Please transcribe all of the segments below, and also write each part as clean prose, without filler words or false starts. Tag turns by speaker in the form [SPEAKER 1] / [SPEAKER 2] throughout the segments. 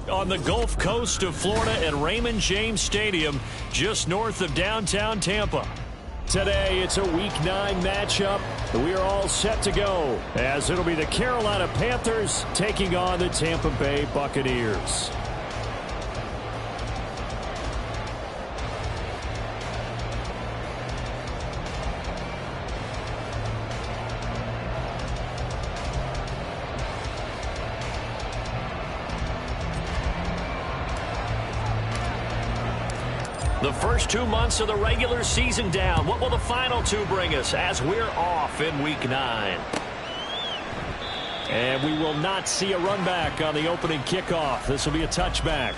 [SPEAKER 1] on the Gulf Coast of Florida at Raymond James Stadium, just north of downtown Tampa. Today, it's a Week 9 matchup. We are all set to go, as it'll be the Carolina Panthers taking on the Tampa Bay Buccaneers. The first 2 months of the regular season down. What will the final 2 bring us as we're off in Week 9? And we will not see a run back on the opening kickoff. This will be a touchback.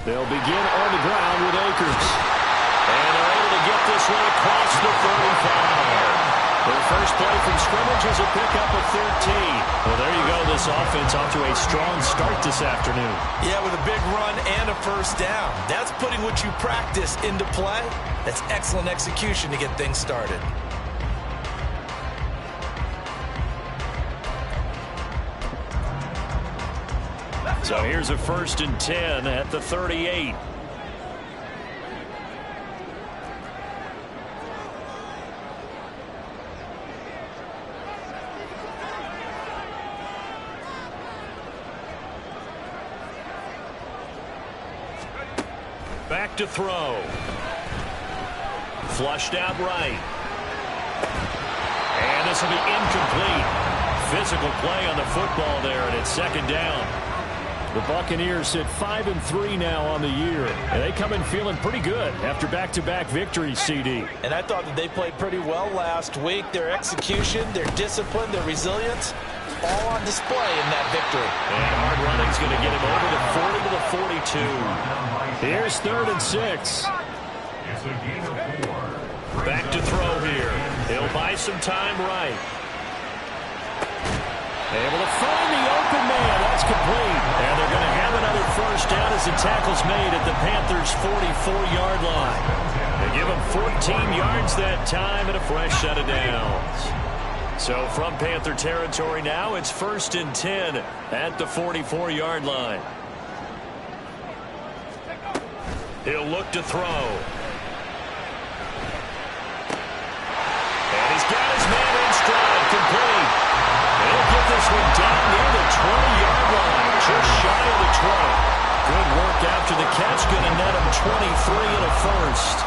[SPEAKER 1] They'll begin on the ground with Akers. And they're able to get this one across the 35. Their first play from scrimmage is a pickup of 13. Well, there you go. This offense off to a strong start this afternoon.
[SPEAKER 2] Yeah, with a big run and a first down. That's putting what you practice into play. That's excellent execution to get things started.
[SPEAKER 1] So here's a 1st and 10 at the 38. Back to throw. Flushed out right. And this will be incomplete. Physical play on the football there, and it's 2nd down. The Buccaneers sit 5-3 now on the year, and they come in feeling pretty good after back-to-back victories, CD.
[SPEAKER 2] And I thought that they played pretty well last week. Their execution, their discipline, their resilience, all on display in that victory.
[SPEAKER 1] And hard running's going to get him over the 40 to the 42. Here's 3rd and 6. Back to throw here. He'll buy some time right. Able to find the open man. That's complete. And they're going to have another first down as the tackle's made at the Panthers' 44-yard line. They give them 14 yards that time and a fresh set of downs. So from Panther territory now, it's 1st and 10 at the 44-yard line. He'll look to throw. And he's got his man in stride, complete. He'll get this one down near the 20-yard line, just shy of the 20. Good work after the catch, going to net him 23 and a first.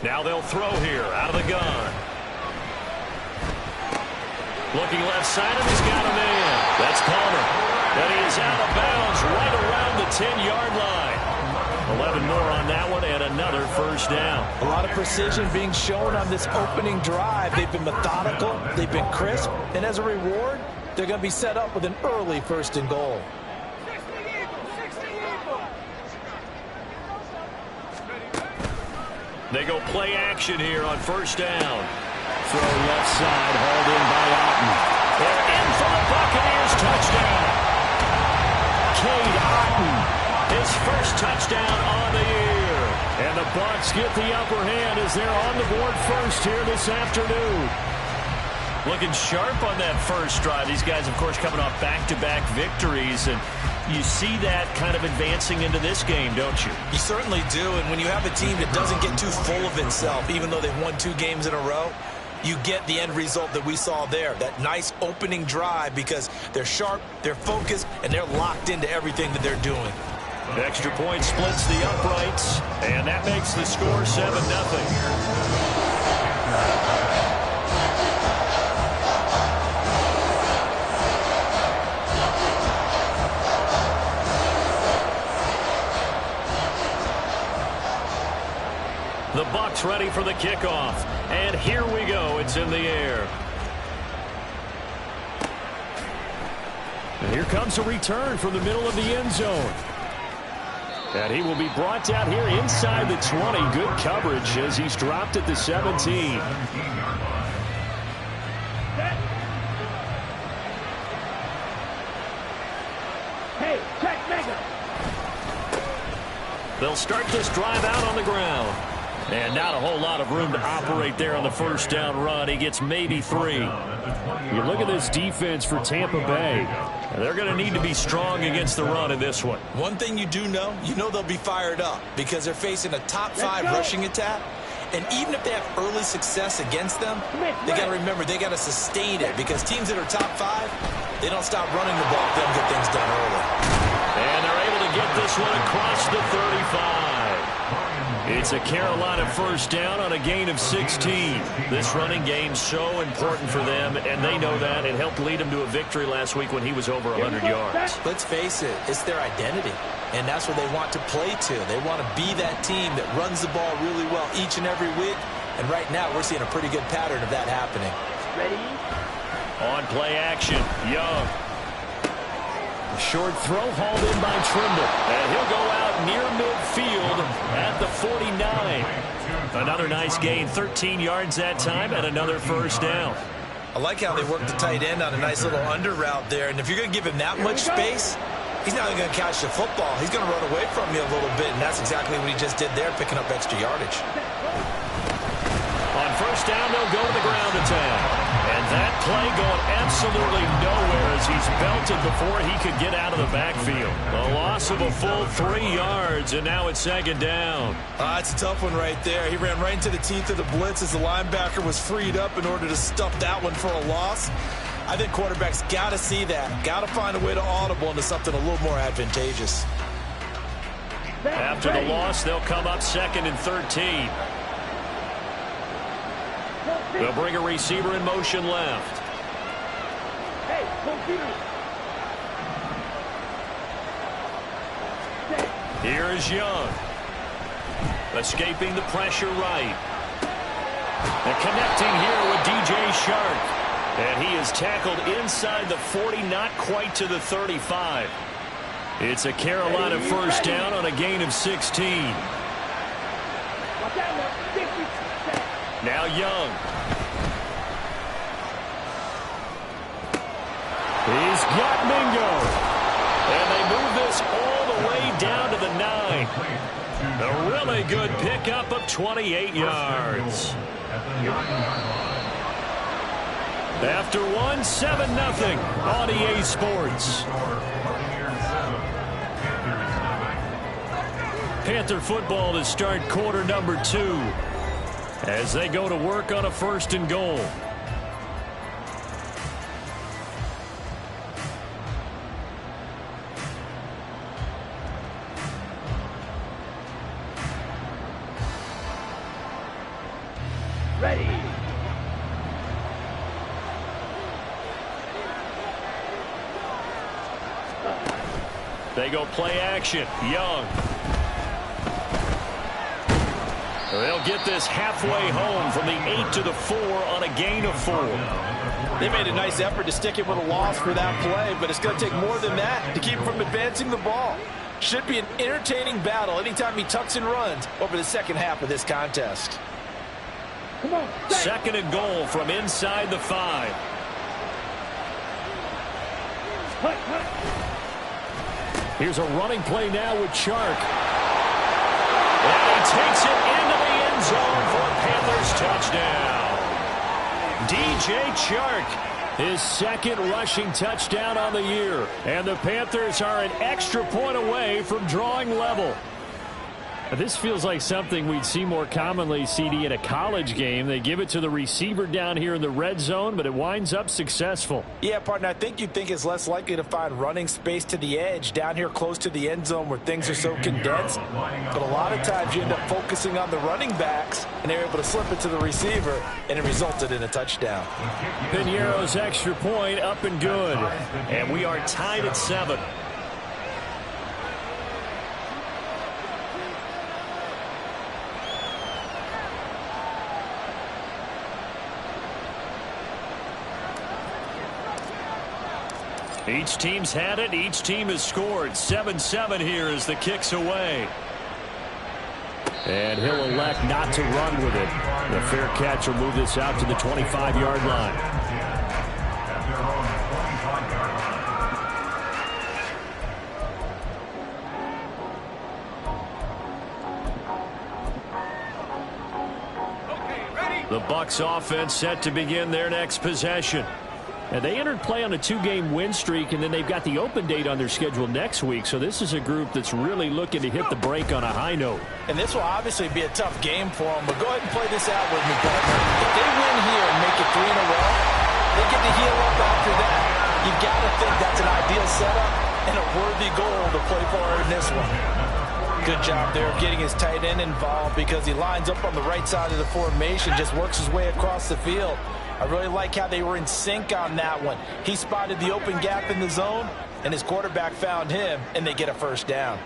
[SPEAKER 1] Now they'll throw here out of the gun. Looking left side, and he's got a man. That's Palmer. And he is out of bounds right around the 10-yard line. 11 more on that one, and another first down.
[SPEAKER 2] A lot of precision being shown on this opening drive. They've been methodical. They've been crisp. And as a reward, they're going to be set up with an early 1st and goal.
[SPEAKER 1] They go play action here on first down. Throw left side, hauled in by Otten. They're in for the Buccaneers touchdown. Cade Otten, his first touchdown on the year. And the Bucs get the upper hand as they're on the board first here this afternoon. Looking sharp on that first drive. These guys, of course, coming off back-to-back victories, and you see that kind of advancing into this game, don't you?
[SPEAKER 2] You certainly do, and when you have a team that doesn't get too full of itself, even though they've won 2 games in a row, you get the end result that we saw there, that nice opening drive, because they're sharp, they're focused, and they're locked into everything that they're doing.
[SPEAKER 1] Extra point splits the uprights, and that makes the score 7-0. The Bucs ready for the kickoff. And here we go. It's in the air. And here comes a return from the middle of the end zone. And he will be brought down here inside the 20. Good coverage as he's dropped at the 17. They'll start this drive out on the ground. And not a whole lot of room to operate there on the first down run. He gets maybe 3. You look at this defense for Tampa Bay. They're going to need to be strong against the run in this one.
[SPEAKER 2] One thing you do know, they'll be fired up because they're facing a top 5 rushing attack. And even if they have early success against them, they got to remember they got to sustain it because teams that are top 5, they don't stop running the ball if they don't get things done early.
[SPEAKER 1] And they're able to get this one across the 35. It's a Carolina first down on a gain of 16. This running game's so important for them, and they know that. It helped lead them to a victory last week when he was over 100 yards.
[SPEAKER 2] Let's face it, it's their identity, and that's what they want to play to. They want to be that team that runs the ball really well each and every week, and right now we're seeing a pretty good pattern of that happening.
[SPEAKER 3] Ready?
[SPEAKER 1] On play action, Young. Short throw hauled in by Trimble. And he'll go out near midfield at the 49. Another nice gain, 13 yards that time, and another first down.
[SPEAKER 2] I like how they work the tight end on a nice little under route there. And if you're going to give him that much space, he's not going to catch the football. He's going to run away from you a little bit, and that's exactly what he just did there, picking up extra yardage.
[SPEAKER 1] On first down, they'll go to the ground attack. And that play going absolutely nowhere as he's belted before he could get out of the backfield. A loss of a full 3 yards, and now it's second down.
[SPEAKER 2] That's a tough one right there. He ran right into the teeth of the blitz as the linebacker was freed up in order to stuff that one for a loss. I think quarterbacks got to see that. Got to find a way to audible into something a little more advantageous.
[SPEAKER 1] After the loss, they'll come up 2nd and 13. They'll bring a receiver in motion left. Here is Young. Escaping the pressure right. And connecting here with DJ Chark. And he is tackled inside the 40, not quite to the 35. It's a Carolina first down on a gain of 16. Now Young. He's got Mingo. And they move this all the way down to the 9. A really good pickup of 28 yards. After 1, 7-0 on EA Sports. Panther football to start quarter number 2 as they go to work on a 1st and goal.
[SPEAKER 3] Ready.
[SPEAKER 1] They go play action. Young. They'll get this halfway home from the 8 to the 4 on a gain of 4.
[SPEAKER 2] They made a nice effort to stick it with a loss for that play, but it's going to take more than that to keep him from advancing the ball. Should be an entertaining battle anytime he tucks and runs over the second half of this contest.
[SPEAKER 3] Come on.
[SPEAKER 1] 2nd and goal from inside the 5. Here's a running play now with Chark. And he takes it into the end zone for a Panthers touchdown. DJ Chark, his 2nd rushing touchdown on the year. And the Panthers are an extra point away from drawing level. This feels like something we'd see more commonly, CD, in a college game. They give it to the receiver down here in the red zone, but it winds up successful.
[SPEAKER 2] Yeah, partner, I think you'd think it's less likely to find running space to the edge down here close to the end zone where things are so condensed. But a lot of times you end up focusing on the running backs, and they're able to slip it to the receiver, and it resulted in a touchdown.
[SPEAKER 1] Piñeiro's extra point up and good. And we are tied at 7. Each team's had it. Each team has scored. 7-7 here as the kick's away. And he'll elect not to run with it. The fair catch will move this out to the 25-yard line. The Bucs offense set to begin their next possession. And they entered play on a 2-game win streak, and then they've got the open date on their schedule next week. So this is a group that's really looking to hit the break on a high note.
[SPEAKER 2] And this will obviously be a tough game for them, but go ahead and play this out with me, partner. If they win here and make it 3 in a row, they get to heal up after that. You've got to think that's an ideal setup and a worthy goal to play for in this one. Good job there of getting his tight end involved because he lines up on the right side of the formation, just works his way across the field. I really like how they were in sync on that one. He spotted the open gap in the zone, and his quarterback found him, and they get a first down.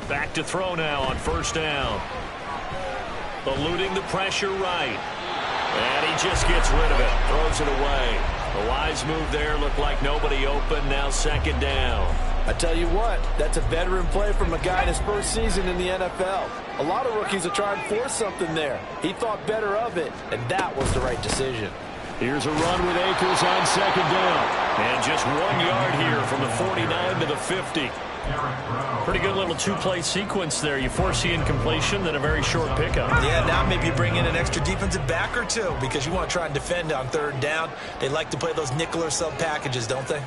[SPEAKER 1] Back to throw now on first down. Eluding the pressure right. And he just gets rid of it. Throws it away. The wise move there. Looked like nobody open. Now second down.
[SPEAKER 2] I tell you what, that's a veteran play from a guy in his first season in the NFL. A lot of rookies will try and force something there. He thought better of it, and that was the right decision.
[SPEAKER 1] Here's a run with Akers on second down. And just 1 yard here from the 49 to the 50. Pretty good little two-play sequence there. You foresee incompletion, then a very short pickup.
[SPEAKER 2] Yeah, now maybe you bring in an extra defensive back or two because you want to try and defend on third down. They like to play those nickel or sub packages, don't they?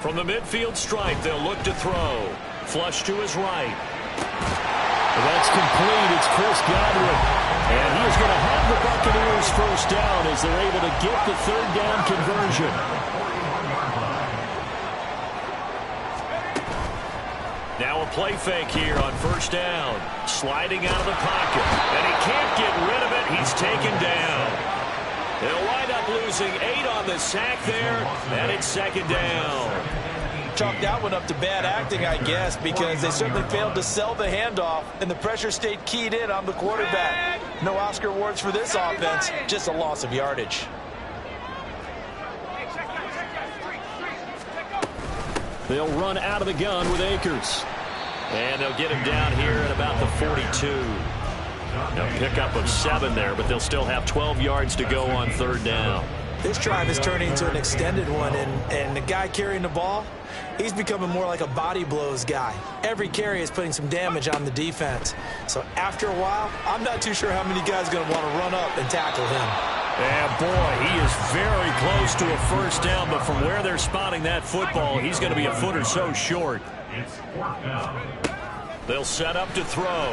[SPEAKER 1] From the midfield stripe, they'll look to throw. Flush to his right. That's complete. It's Chris Godwin. And he is going to have the Buccaneers first down as they're able to get the third down conversion. Now a play fake here on first down. Sliding out of the pocket. And he can't get rid of it. He's taken down. They'll wind up losing 8 on the sack there. And it's second down.
[SPEAKER 2] Chalk that one up to bad acting, I guess, because they certainly failed to sell the handoff, and the pressure stayed keyed in on the quarterback. No Oscar awards for this offense, just a loss of yardage.
[SPEAKER 1] They'll run out of the gun with Akers. And they'll get him down here at about the 42. Now pickup of 7 there, but they'll still have 12 yards to go on third down.
[SPEAKER 2] This drive is turning into an extended one, and the guy carrying the ball, he's becoming more like a body blows guy. Every carry is putting some damage on the defense. So after a while, I'm not too sure how many guys are going to want to run up and tackle him.
[SPEAKER 1] And boy, he is very close to a first down, but from where they're spotting that football, he's going to be a foot or so short. They'll set up to throw.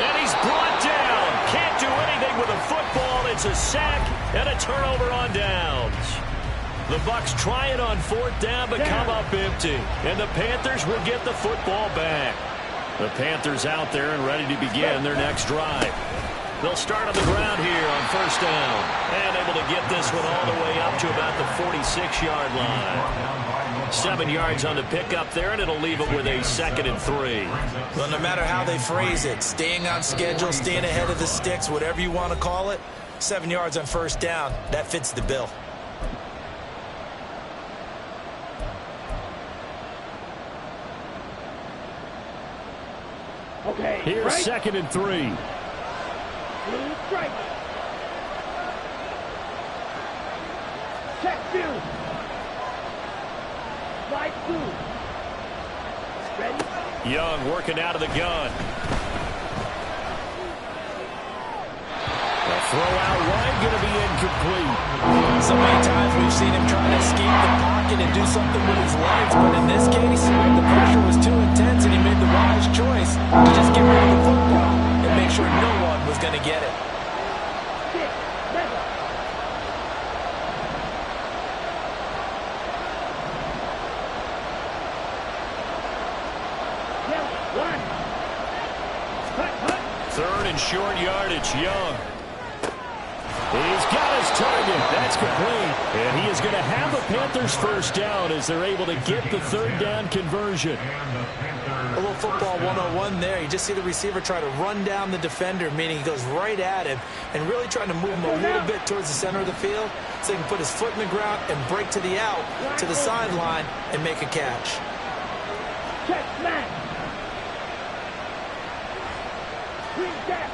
[SPEAKER 1] And he's brought down. Can't do anything with a football. It's a sack and a turnover on downs. The Bucs try it on fourth down, but come up empty. And the Panthers will get the football back. The Panthers out there and ready to begin their next drive. They'll start on the ground here on first down. And able to get this one all the way up to about the 46-yard line. 7 yards on the pickup there, and it'll leave them with a 2nd and 3.
[SPEAKER 2] Well, no matter how they phrase it, staying on schedule, staying ahead of the sticks, whatever you want to call it, 7 yards on first down, that fits the bill.
[SPEAKER 3] Okay.
[SPEAKER 1] Here's
[SPEAKER 3] right.
[SPEAKER 1] 2nd and 3.
[SPEAKER 3] Strike. Check 2. Slide 2. Ready?
[SPEAKER 1] Young working out of the gun. The throw out wide going to be incomplete.
[SPEAKER 2] So many times we've seen him try to escape the pocket and do something with his legs, but in this case, the pressure was too intense and he made the wise choice to just get rid of the football and make sure no one was going to get it.
[SPEAKER 1] Third and short yardage, Young. He's got his target. That's complete. And he is going to have the Panthers first down as they're able to get the third down conversion.
[SPEAKER 2] A little football 101 there. You just see the receiver try to run down the defender, meaning he goes right at him and really trying to move him a little bit towards the center of the field so he can put his foot in the ground and break to the out, to the sideline, and make a catch.
[SPEAKER 3] Check smash. Green gap.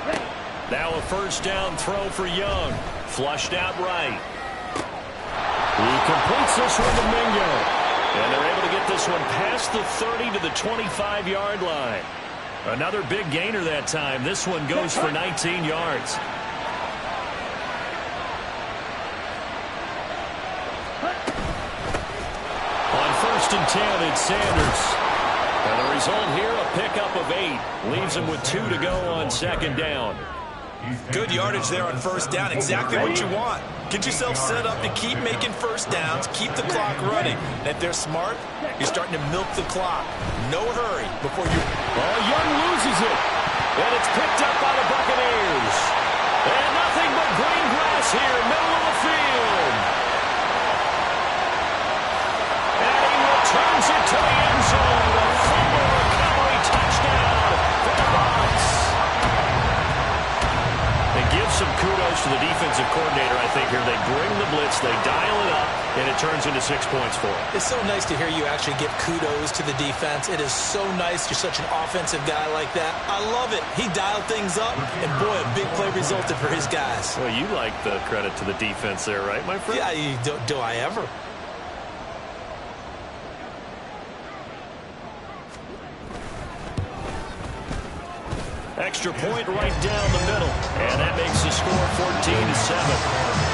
[SPEAKER 3] Ready.
[SPEAKER 1] Now a first down throw for Young. Flushed out right. He completes this one to Mingo. And they're able to get this one past the 30 to the 25-yard line. Another big gainer that time. This one goes for 19 yards. On 1st and 10, it's Sanders. And the result here, a pickup of 8. Leaves him with 2 to go on 2nd down.
[SPEAKER 2] Good yardage there on 1st down. Exactly what you want. Get yourself set up to keep making first downs, keep the clock running. And if they're smart, you're starting to milk the clock. No hurry before you...
[SPEAKER 1] Oh, Young loses it. And it's picked up by the Buccaneers. And nothing but green grass here, middle of the field. And he returns it to the end zone. A fumble recovery touchdown for the Bucs. They give some kudos to the defensive coordinator, I think, here. They bring the blitz, they dial it up, and it turns into 6 points for them.
[SPEAKER 2] It's so nice to hear you actually give kudos to the defense. It is so nice. You're such an offensive guy like that. I love it. He dialed things up, and boy, a big play resulted for his guys.
[SPEAKER 1] Well, you like the credit to the defense there, right, my friend?
[SPEAKER 2] Yeah, do I ever?
[SPEAKER 1] Extra point right down the middle. And that makes the score 14-7.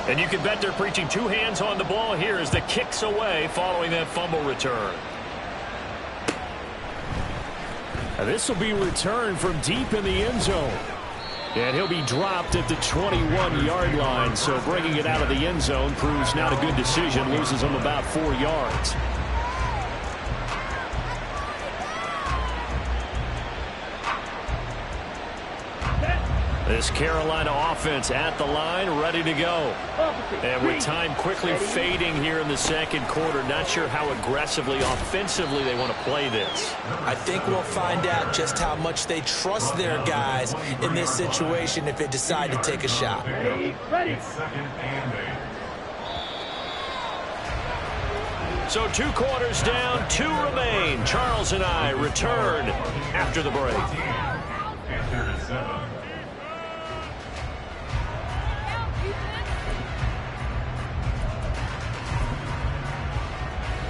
[SPEAKER 1] And you can bet they're preaching 2 hands on the ball here as the kick's away following that fumble return. And this will be returned from deep in the end zone. And he'll be dropped at the 21-yard line. So bringing it out of the end zone proves not a good decision. Loses him about 4 yards. This Carolina offense at the line, ready to go. And with time quickly fading here in the second quarter, not sure how aggressively, offensively they want to play this.
[SPEAKER 2] I think we'll find out just how much they trust their guys in this situation if they decide to take a shot.
[SPEAKER 3] Ready.
[SPEAKER 1] So 2 quarters down, 2 remain. Charles and I return after the break.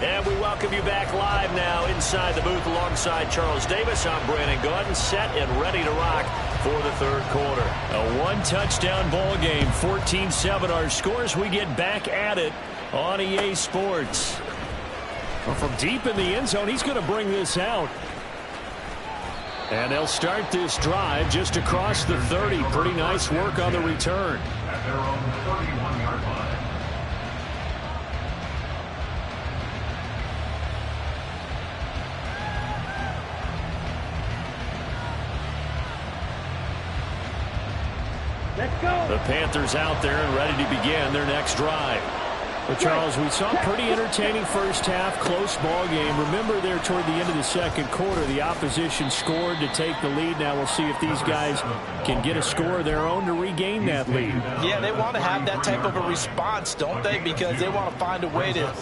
[SPEAKER 1] And we welcome you back live now inside the booth alongside Charles Davis. I'm Brandon Gaudin, set and ready to rock for the third quarter. A 1-touchdown ball game, 14-7 our scores. We get back at it on EA Sports. Well, from deep in the end zone, he's going to bring this out. And they'll start this drive just across the 30. Pretty nice work on the return.
[SPEAKER 4] At their own 31-yard line.
[SPEAKER 3] Let's go.
[SPEAKER 1] The Panthers out there and ready to begin their next drive. Well, Charles, we saw a pretty entertaining first half, close ball game. Remember there toward the end of the second quarter, the opposition scored to take the lead. Now we'll see if these guys can get a score of their own to regain that lead.
[SPEAKER 2] Yeah, they want to have that type of a response, don't they? Because they want to find a way to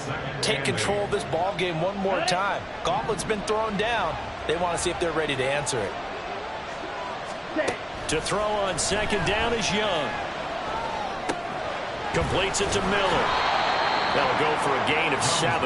[SPEAKER 2] take control of this ball game one more time. Gauntlet's been thrown down. They want to see if they're ready to answer it.
[SPEAKER 1] To throw on second down is Young. Completes it to Miller. That'll go for a gain of 7.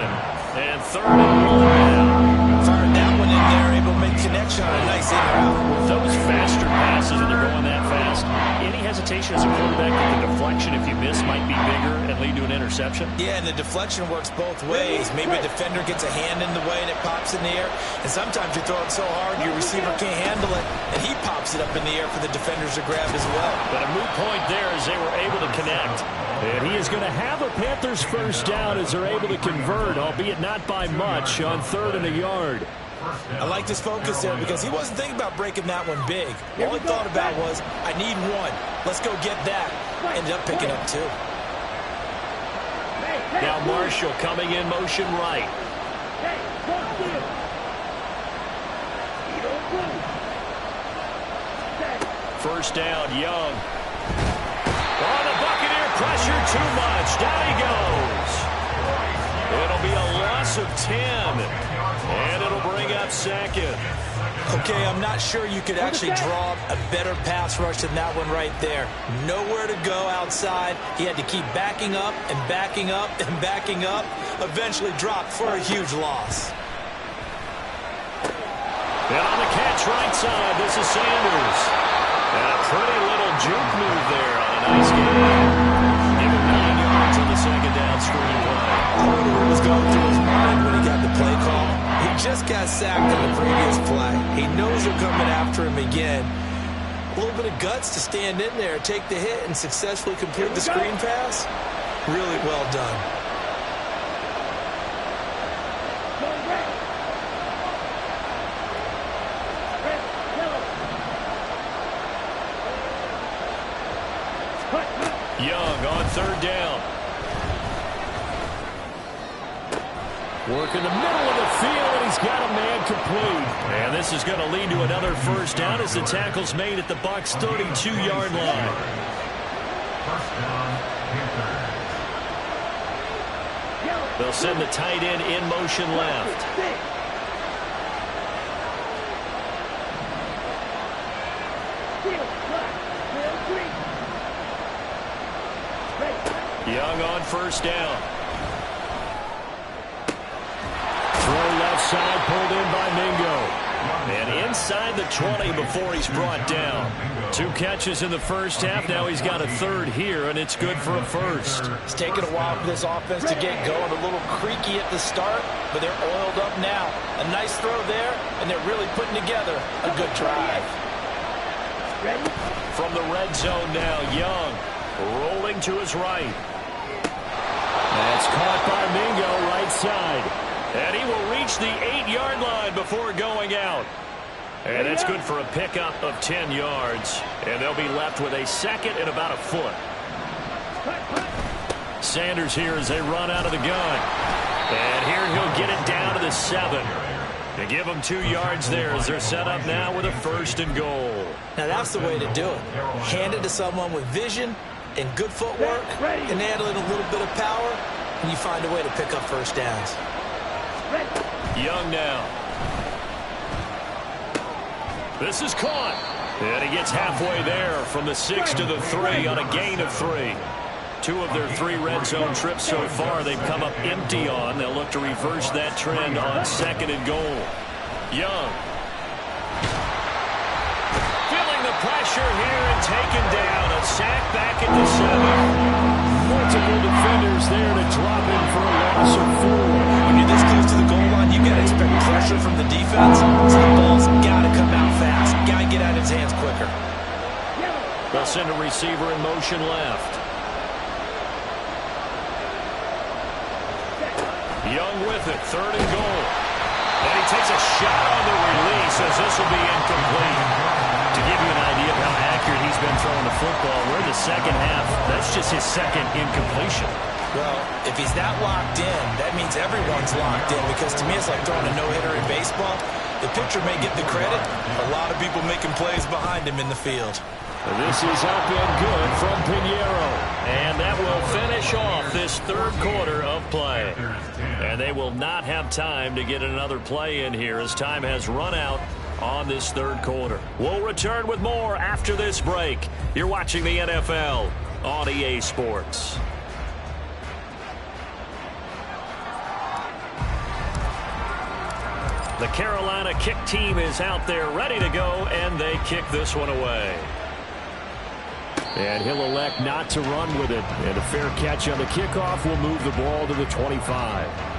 [SPEAKER 1] And third and 1 now.
[SPEAKER 2] Fired that one in there, able to make connection on a nice in route.
[SPEAKER 1] With those faster passes and they're going that fast, any hesitation as a quarterback, you can deflect deflection, if you miss, might be bigger and lead to an interception?
[SPEAKER 2] Yeah, and the deflection works both ways. Maybe a defender gets a hand in the way and it pops in the air. And sometimes you throw it so hard your receiver can't handle it, and he pops it up in the air for the defenders to grab as well.
[SPEAKER 1] But a moot point there as they were able to connect. And he is going to have a Panthers first down as they're able to convert, albeit not by much, on 3rd and a yard.
[SPEAKER 2] I like this focus there because he wasn't thinking about breaking that one big. All he thought about was, I need one. Let's go get that. Ended up picking up 2.
[SPEAKER 1] Now Marshall coming in motion right. First down, Young. Oh, the Buccaneer pressure too much. Down he goes. It'll be a loss of 10. And it'll bring up 2nd.
[SPEAKER 2] Okay, I'm not sure you could actually draw a better pass rush than that one right there. Nowhere to go outside. He had to keep backing up and backing up and backing up. Eventually dropped for a huge loss.
[SPEAKER 1] And on the catch right side, this is Sanders. And a pretty little juke move there on a nice game. Give him 9 yards on the second down screen play.
[SPEAKER 2] I wonder what was going through his mind when he got the play call. He just got sacked on the previous play. He knows they're coming after him again. A little bit of guts to stand in there, take the hit, and successfully complete the screen pass. Really well done.
[SPEAKER 1] Young on 3rd down. Work in the middle of the field, and he's got a man complete. And this is going to lead to another first down as the tackle's made at the Bucs' 32-yard line.
[SPEAKER 4] First down, Panthers.
[SPEAKER 1] They'll send the tight end in motion left. Young on first down. Throw left side, pulled in by Mingo. And inside the 20 before he's brought down. 2 catches in the first half. Now he's got a 3rd here, and it's good for a first.
[SPEAKER 2] It's taken a while for this offense to get going. A little creaky at the start, but they're oiled up now. A nice throw there, and they're really putting together a good drive.
[SPEAKER 1] From the red zone now, Young rolling to his right. That's caught by Mingo, right side. And he will reach the 8-yard line before going out. And that's good for a pickup of 10 yards. And they'll be left with a 2nd and about a foot. Sanders here as they run out of the gun. And here he'll get it down to the 7. They give them 2 yards there as they're set up now with a 1st and goal.
[SPEAKER 2] Now that's the way to do it. Hand it to someone with vision and good footwork, and add in a little bit of power, and you find a way to pick up first downs.
[SPEAKER 1] Young now. This is caught. And he gets halfway there from the 6 to the 3 on a gain of 3. 2 of their 3 red zone trips so far they've come up empty on. They'll look to reverse that trend on 2nd and goal. Young. Feeling the pressure here and taken down. A sack back at the 7. Multiple defenders there to drop in for a loss of 4.
[SPEAKER 2] When you're this close to the goal line, you got to expect pressure from the defense. So the ball's got to come out fast. Got to get out of his hands quicker.
[SPEAKER 1] They'll send a receiver in motion left. Young with it, 3rd and goal. And he takes a shot on the release as this will be incomplete. To give you an idea of how accurate he's been throwing the football, we're in the second half. That's just his 2nd incompletion.
[SPEAKER 2] Well, if he's that locked in, that means everyone's locked in, because to me it's like throwing a no-hitter in baseball. The pitcher may get the credit, a lot of people making plays behind him in the field.
[SPEAKER 1] This is up and good from Pinheiro. And that will finish off this 3rd quarter of play. And they will not have time to get another play in here as time has run out on this 3rd quarter. We'll return with more after this break. You're watching the NFL on EA Sports. The Carolina kick team is out there ready to go, and they kick this one away. And he'll elect not to run with it. And a fair catch on the kickoff will move the ball to the 25.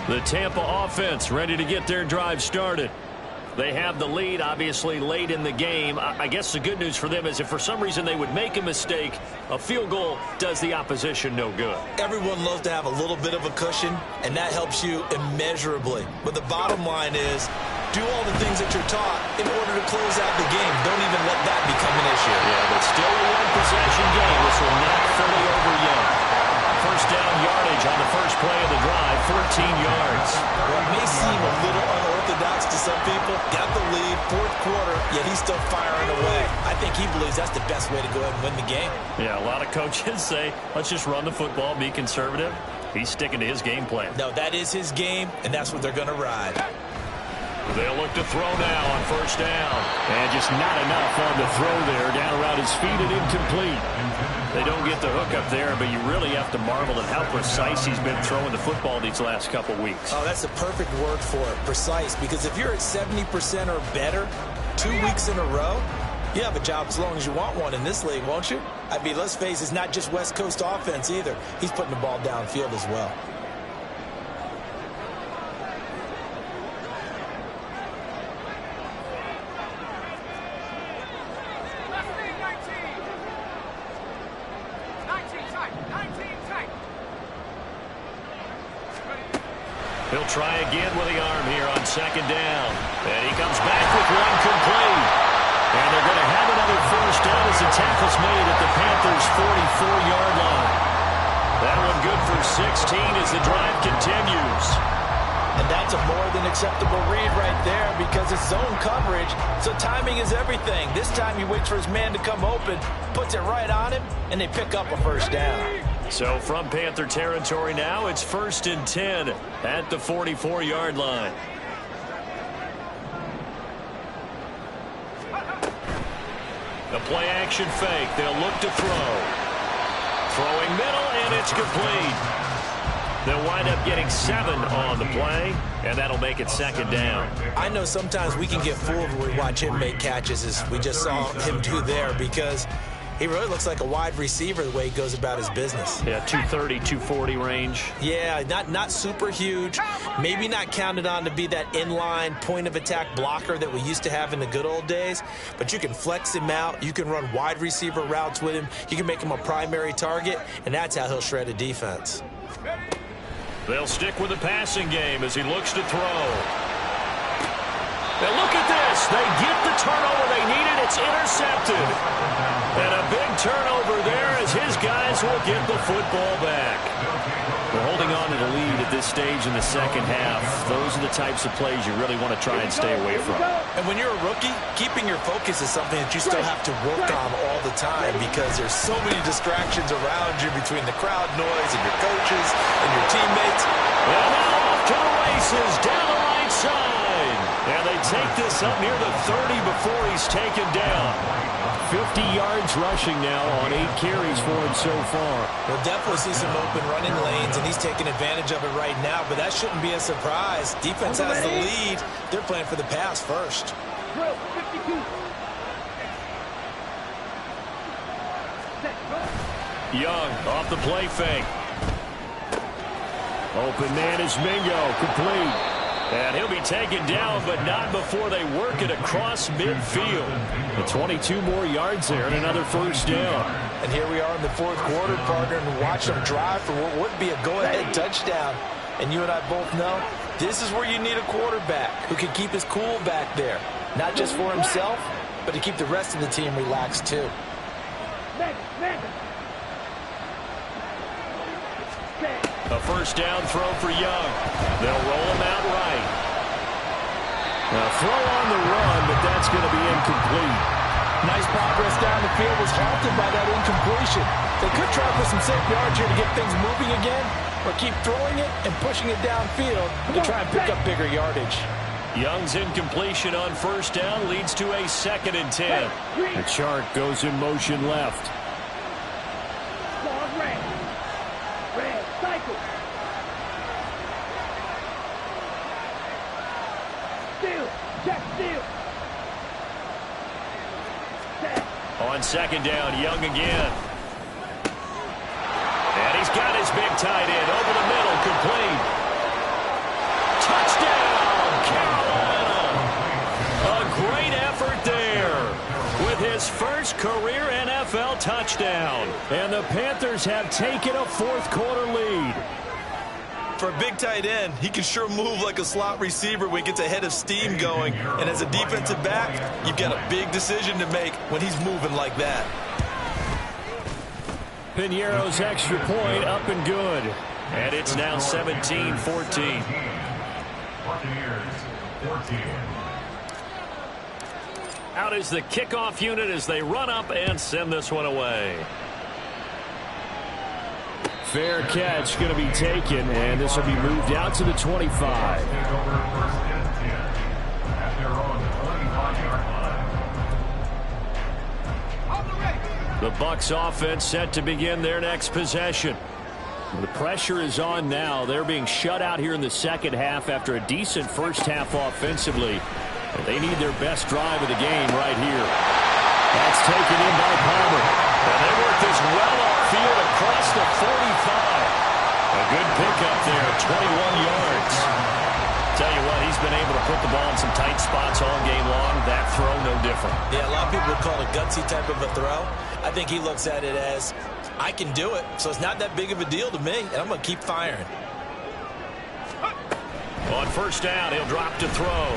[SPEAKER 1] The Tampa offense ready to get their drive started. They have the lead, obviously, late in the game. I guess the good news for them is if for some reason they would make a mistake, a field goal does the opposition no good.
[SPEAKER 2] Everyone loves to have a little bit of a cushion, and that helps you immeasurably. But the bottom line is, do all the things that you're taught in order to close out the game. Don't even let that become an issue.
[SPEAKER 1] Yeah, but still a one-possession game. This will not fully over yet. First down yardage on the first play of the drive, 14 yards.
[SPEAKER 2] Well, it may seem a little unorthodox to some people. Got the lead, fourth quarter, yet he's still firing away. I think he believes that's the best way to go ahead and win the game.
[SPEAKER 1] Yeah, a lot of coaches say, let's just run the football, be conservative. He's sticking to his game plan.
[SPEAKER 2] No, that is his game, and that's what they're going to ride.
[SPEAKER 1] They'll look to throw now on first down. And just not enough on the throw there. Down around his feet and incomplete. They don't get the hook up there, but you really have to marvel at how precise he's been throwing the football these last couple weeks.
[SPEAKER 2] Oh, that's the perfect word for it, precise. Because if you're at 70% or better 2 weeks in a row, you have a job as long as you want one in this league, won't you? I mean, let's face it, it's not just West Coast offense either. He's putting the ball downfield as well.
[SPEAKER 1] He'll try again with the arm here on second down. And he comes back with one complete. And they're going to have another first down as the tackle's made at the Panthers' 44-yard line. That one good for 16 as the drive continues.
[SPEAKER 2] And that's a more than acceptable read right there because it's zone coverage, so timing is everything. This time he waits for his man to come open, puts it right on him, and they pick up a first down.
[SPEAKER 1] So from Panther territory now, it's 1st and 10 at the 44-yard line. A play-action fake. They'll look to throw. Throwing middle, and it's complete. They'll wind up getting 7 on the play, and that'll make it second down.
[SPEAKER 2] I know sometimes we can get fooled when we watch him make catches, as we just saw him do there, because he really looks like a wide receiver the way he goes about his business.
[SPEAKER 1] Yeah, 230, 240 range.
[SPEAKER 2] Yeah, not super huge. Maybe not counted on to be that inline point-of-attack blocker that we used to have in the good old days. But you can flex him out. You can run wide receiver routes with him. You can make him a primary target, and that's how he'll shred a defense.
[SPEAKER 1] They'll stick with the passing game as he looks to throw. Now look at this. They get the turnover they needed. It's intercepted. And a big turnover there as his guys will get the football back. They're holding on to the lead at this stage in the second half. Those are the types of plays you really want to try and stay away from.
[SPEAKER 2] And when you're a rookie, keeping your focus is something that you still have to work on all the time because there's so many distractions around you between the crowd noise and your coaches and your teammates.
[SPEAKER 1] And now off to the races down the right side. And they take this up near the 30 before he's taken down. 50 yards rushing now on 8 carries for him so far.
[SPEAKER 2] We'll definitely see some open running lanes, and he's taking advantage of it right now, but that shouldn't be a surprise. Defense has the lead. They're playing for the pass first.
[SPEAKER 3] Drill 52.
[SPEAKER 1] Young off the play fake. Open man is Mingo, complete. And he'll be taken down, but not before they work it across midfield. The 22 more yards there and another first down.
[SPEAKER 2] And here we are in the fourth quarter, partner, and watch them drive for what would be a go-ahead touchdown. And you and I both know this is where you need a quarterback who can keep his cool back there. Not just for himself, but to keep the rest of the team relaxed too.
[SPEAKER 1] A first down throw for Young. They'll roll him out right. Now throw on the run, but that's going to be incomplete.
[SPEAKER 2] Nice progress down the field was halted by that incompletion. They could try for some safe yards here to get things moving again, or keep throwing it and pushing it downfield to try and pick up bigger yardage.
[SPEAKER 1] Young's incompletion on first down leads to a 2nd and 10. The chart goes in motion left.
[SPEAKER 3] Ball red. Red, cycle. Steal, check, steal. Set.
[SPEAKER 1] On 2nd down, Young again. And he's got his big tight end over the middle, complete. Touchdown, Carolina. A great effort there with his first career NFL touchdown. And the Panthers have taken a 4th quarter lead.
[SPEAKER 2] For a big tight end, he can sure move like a slot receiver when he gets a head of steam going. And as a defensive back, you've got a big decision to make when he's moving like that.
[SPEAKER 1] Piñeiro's extra point up and good. And it's now 17-14.
[SPEAKER 4] Buccaneers 14.
[SPEAKER 1] Out is the kickoff unit as they run up and send this one away. Fair catch going to be taken, and this will be moved out to the 25.
[SPEAKER 4] Take over 1st and 10 at their own 25-yard line.
[SPEAKER 1] The Bucs offense set to begin their next possession. The pressure is on now. They're being shut out here in the second half after a decent first half offensively. And they need their best drive of the game right here. That's taken in by Palmer. And they work this well upfield across the 45. A good pickup there, 21 yards. Tell you what, he's been able to put the ball in some tight spots all game long. That throw, no different.
[SPEAKER 2] Yeah, a lot of people would call it a gutsy type of a throw. I think he looks at it as, I can do it, so it's not that big of a deal to me, and I'm going to keep firing.
[SPEAKER 1] On first down, he'll drop to throw.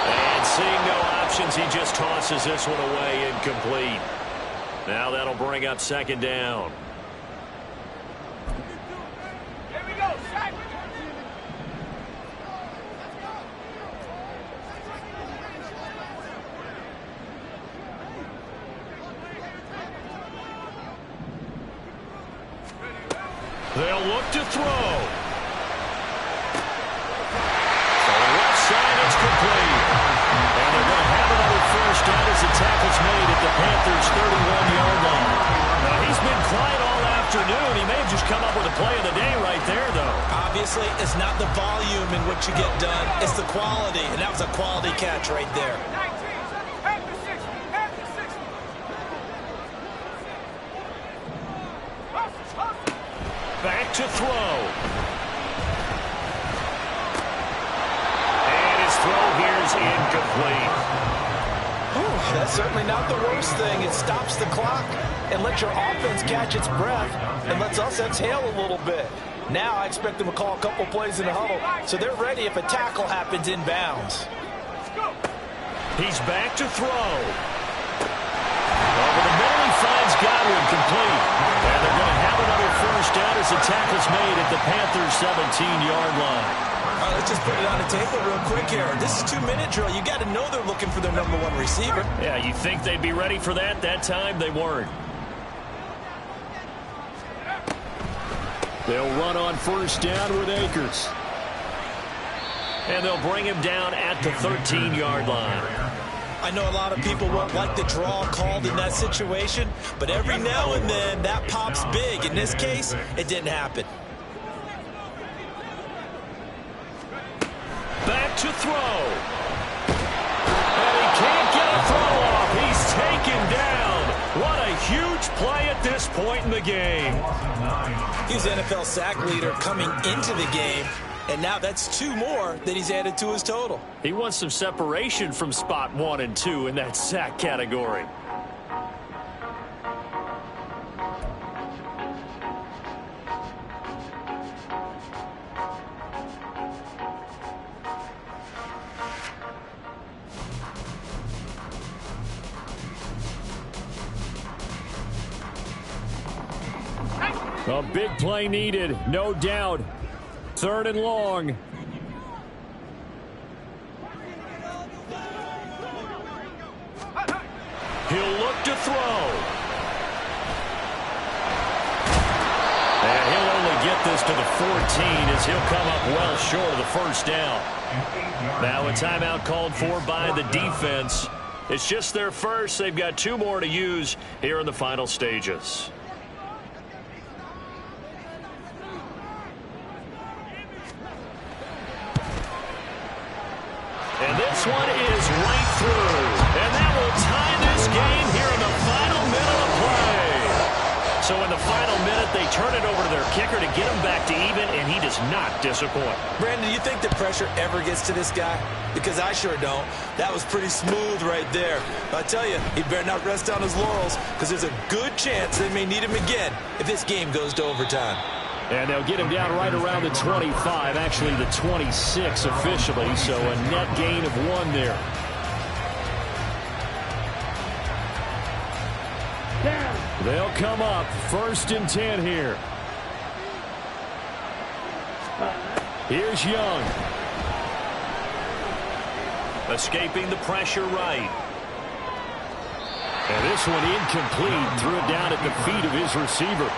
[SPEAKER 1] And seeing no options, he just tosses this one away, incomplete. Now that'll bring up 2nd down.
[SPEAKER 3] Here we go, Shaq.
[SPEAKER 1] They'll look to throw. So the left side, it's complete. And they're going to have another first down as the tackle's made at the Panthers' 31-yard line. Now, he's been quiet all afternoon. He may have just come up with a play of the day right there, though.
[SPEAKER 2] Obviously, it's not the volume in which you get done. It's the quality, and that was a quality catch right there.
[SPEAKER 3] 19, half the 60, half the 60.
[SPEAKER 1] Back to throw. And his throw here is incomplete.
[SPEAKER 2] That's certainly not the worst thing. It stops the clock and lets your offense catch its breath and lets us exhale a little bit. Now I expect them to call a couple plays in the huddle so they're ready if a tackle happens inbounds.
[SPEAKER 1] He's back to throw. Over the middle, he finds Godwin, complete. And they're going to have another first down as the tackle's made at the Panthers' 17-yard line.
[SPEAKER 2] All right, let's just put it on the table real quick here. This is 2-minute drill. You got to know they're looking for their #1 receiver.
[SPEAKER 1] Yeah, you think they'd be ready for that? That time, they weren't. They'll run on first down with Akers. And they'll bring him down at the 13-yard line.
[SPEAKER 2] I know a lot of people won't like the draw called in that situation, but every now and then that pops big. In this case, it didn't happen.
[SPEAKER 1] Back to throw. And he can't get a throw off. He's taken down. What a huge play at this point in the game.
[SPEAKER 2] He's NFL sack leader coming into the game, and now that's 2 more that he's added to his total.
[SPEAKER 1] He wants some separation from spot 1 and 2 in that sack category. A big play needed, no doubt. 3rd and long. He'll look to throw. And he'll only get get this to the 14 as he'll come up well short of the first down. Now a timeout called for by the defense. It's just their first. They've got 2 more to use here in the final stages. And this one is right through. And that will tie this game here in the final minute of play. So in the final minute, they turn it over to their kicker to get him back to even, and he does not disappoint.
[SPEAKER 2] Brandon, do you think the pressure ever gets to this guy? Because I sure don't. That was pretty smooth right there. But I tell you, he better not rest on his laurels because there's a good chance they may need him again if this game goes to overtime.
[SPEAKER 1] And they'll get him down right around the 25, actually the 26 officially, so a net gain of 1 there. They'll come up 1st and 10 here. Here's Young. Escaping the pressure right. And this one incomplete. Threw it down at the feet of his receiver.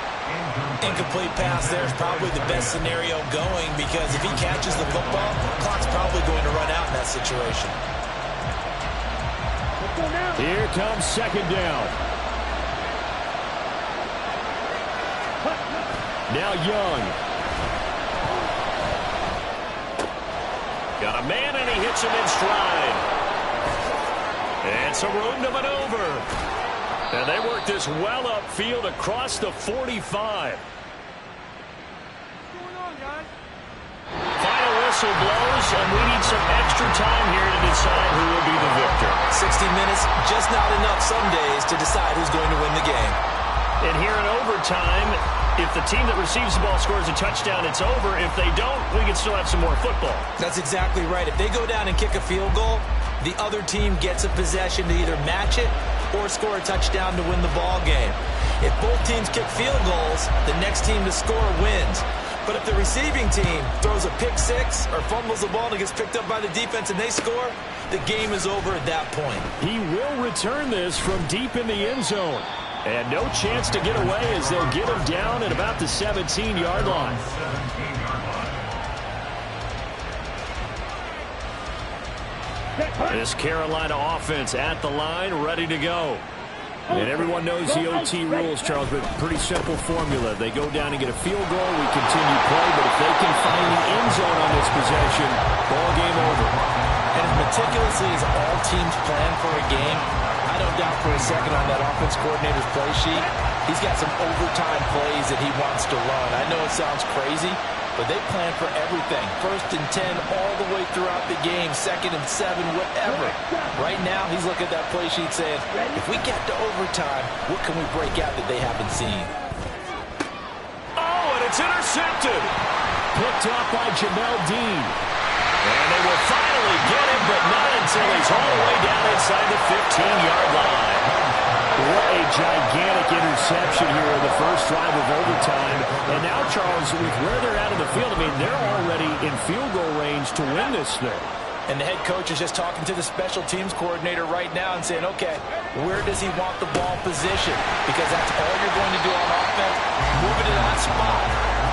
[SPEAKER 2] Incomplete pass there is probably the best scenario going because if he catches the football, the clock's probably going to run out in that situation.
[SPEAKER 1] Here comes 2nd down. Now Young. Got a man and he hits him in stride. And some room to maneuver. And they work this well upfield across the 45. Final whistle blows, and we need some extra time here to decide who will be the victor.
[SPEAKER 2] 60 minutes, just not enough some days to decide who's going to win the game.
[SPEAKER 1] And here in overtime, if the team that receives the ball scores a touchdown, it's over. If they don't, we can still have some more football.
[SPEAKER 2] That's exactly right. If they go down and kick a field goal, the other team gets a possession to either match it or score a touchdown to win the ball game. If both teams kick field goals, the next team to score wins. But if the receiving team throws a pick six or fumbles the ball and it gets picked up by the defense and they score, the game is over at that point.
[SPEAKER 1] He will return this from deep in the end zone. And no chance to get away as they'll get him down at about the 17-yard line. This Carolina offense at the line, ready to go. And everyone knows the OT rules, Charles, but pretty simple formula. They go down and get a field goal, we continue play, but if they can find the end zone on this possession, ball game over.
[SPEAKER 2] And as meticulously as all teams plan for a game, I don't doubt for a second on that offense coordinator's play sheet, he's got some overtime plays that he wants to run. I know it sounds crazy, but they plan for everything. 1st and 10 all the way throughout the game, 2nd and 7, whatever. Right now, he's looking at that play sheet saying, if we get to overtime, what can we break out that they haven't seen?
[SPEAKER 1] Oh, and it's intercepted. Picked up by Jamel Dean. And they will finally get him, but not until he's all the way down inside the 15-yard line. What a gigantic interception here in the first drive of overtime. And now, Charles, with where they're at in the field, I mean, they're already in field goal range to win this thing.
[SPEAKER 2] And the head coach is just talking to the special teams coordinator right now and saying, okay, where does he want the ball positioned? Because that's all you're going to do on offense. Move it to that spot.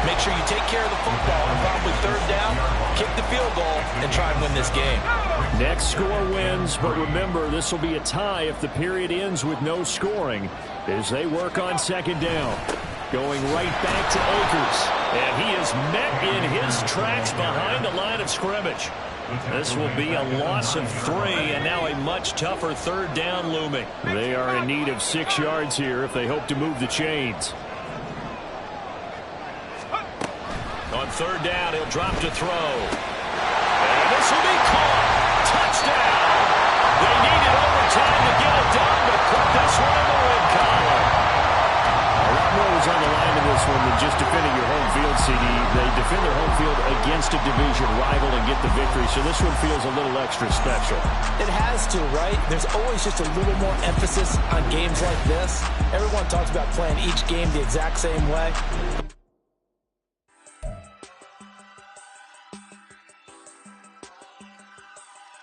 [SPEAKER 2] Make sure you take care of the football and probably 3rd down, kick the field goal, and try and win this game.
[SPEAKER 1] Next score wins, but remember, this will be a tie if the period ends with no scoring as they work on 2nd down. Going right back to Akers. And he is met in his tracks behind the line of scrimmage. This will be a loss of 3, and now a much tougher 3rd down looming. They are in need of 6 yards here if they hope to move the chains. On 3rd down, he'll drop to throw. And this will be caught. Touchdown. They needed overtime to get it done, but put this one in the win column. A lot more was on the line in this one than just defending your home field, CD. They defend their home field against a division rival and get the victory, so this one feels a little extra special.
[SPEAKER 2] It has to, right? There's always just a little more emphasis on games like this. Everyone talks about playing each game the exact same way.